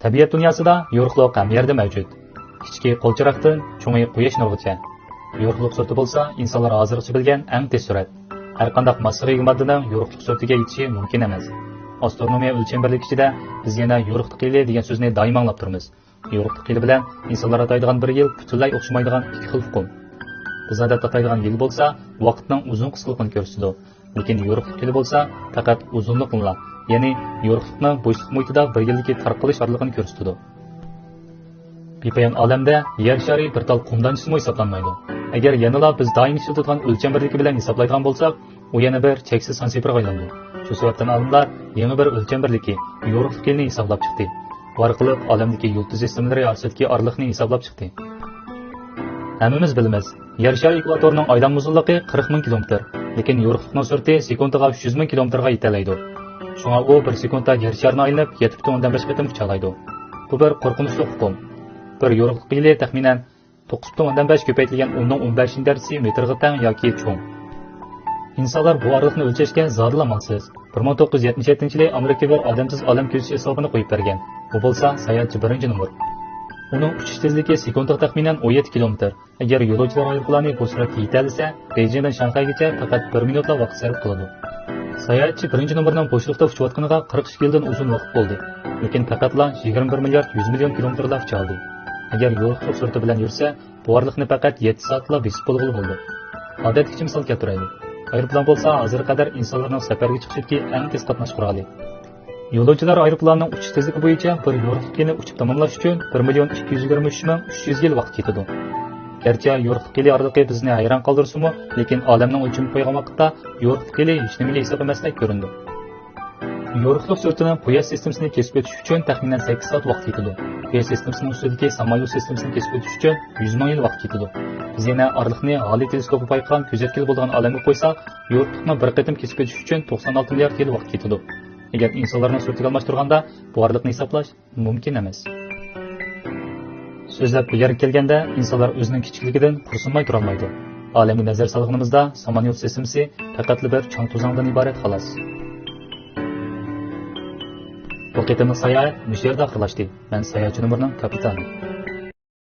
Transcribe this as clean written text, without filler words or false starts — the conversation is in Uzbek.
Tabiat dunyosida yo'riqliq ham yerda mavjud. Kichki qo'lchiroqdan cho'ngi quyosh nurigacha. Yo'riqliq surati bo'lsa, insonlar hozircha bilgan eng tez surat. Har qanday masxaraga moddaning yo'riqliq suratiga yetishi mumkin emas. Astronomiya o'lcham birligi ichida biz yana yo'riqliq yili degan so'zni doim anglab turamiz. Yo'riqliq yili bilan insonlar ataydigan bir yil butunlay o'xshamaydigan ikki xil hukm. Biz odatda ataydigan yil bo'lsa, vaqtning uzun qisqaligini ko'rsatadi. Lekin yo'riqliq yili bo'lsa, faqat uzunlikni, ya'ni yo'riqliqning bo'shliq muhitida bir yildagi tarqalish orligini ko'rsatadi. Bepoyon olamda yer shari bir tal qumdanchisi hisoblanmaydi. Agar yanada biz doim ishlatadigan o'lcham birligi bilan hisoblaydigan bo'lsak, u yana bir cheksiz sansiferga aylandi. Shu sababdan olimlar yangi bir o'lcham birligi yo'riqliq yilni hisoblab chiqdi. Bu orqali olamdagi yulduz sistemlari orasidagi oraliqni hisoblab chiqdi. Hammamiz bilamiz, yer shari ekvatorining aylanma uzunligi 40 ming kilometr, lekin yo'riqliqning surati sekundiga 300 ming kilometrga yetalaydi. Shunga u bir sekundda yer sharini aylanib 7.5 qatim uchalaydi. Bu bir qo'rqinchli hukm. Bir yo'riqliq yili taxminan 9.5 ko'paytirilgan 10-15 darajasi metrga teng yoki cho'ng. İnsanlar bu oraliqni o'lchashga zodila maqsiz. 1977-yili Amerika bir odamsiz olam ko'zishi hisobini qo'yib bergan. Bu bo'lsa sayohatchi birinchi numur. Uning uchish tezligi sekundiga taxminan 17 kilometr. Agar yo'lovchilar aeroplani bu suratga yetalsa, Beijingdan Shanxaygacha faqat 1 minutla vaqt sarf qiladi. Sayohatchi birinchi numurning bo'shliqda uchayotganiga 42 yildan uzun vaqt bo'ldi. Lekin faqatla 21 milliard 100 million kilometrlar uchaldi. Agar yo'riqliq surati bilan yursa, bu oraliqni faqat 7 soatla besib bo'lg'ili bo'ldi. Odatga misol keltiraylik. Aeroplan bo'lsa, hozirga qadar insonlarning safarga chiqishidagi eng tez qatnash quroli. Yo'lovchilar aeroplanning uchish tezligi bo'yicha bir yo'riqlikni uchib tamomlash uchun 1,223,300 yil vaqt ketadi. Gerçi yo'riqliq yili oraliqi bizni hayron qoldirsa-mu, lekin olamning o'lchami qo'ygan vaqtda yo'riqliq yili hech nimaga hisob emasdek ko'rindi. Yo'riqliq suratining quyosh sistemasining kesib o'tish uchun taxminan 8 soat vaqt ketadi. Quyosh sistemasining ustidagi samolyot sistemasining kesib o'tish uchun 100 ming yil vaqt ketadi. Biz yana oraliqni hali teleskopi payqagan ko'zatkil bo'lgan olamga qo'ysak, yo'riqlikni bir qatim kesib o'tish uchun 96 milliard yil vaqt ketadi. Agar insonlarning suratiga almashtirganda bu oraliqni hisoblash mumkin emas. So'zlab bu yerga kelganda insonlar o'zining kichikligidan xursandmay tura olmaydi. Olamga nazar solganimizda samolyot sistemasi faqat bir chang to'zondan iborat xolos. Bu qitimli sayohat mush yerda oxirlashdi. Men sayohatchi numurining kapitani.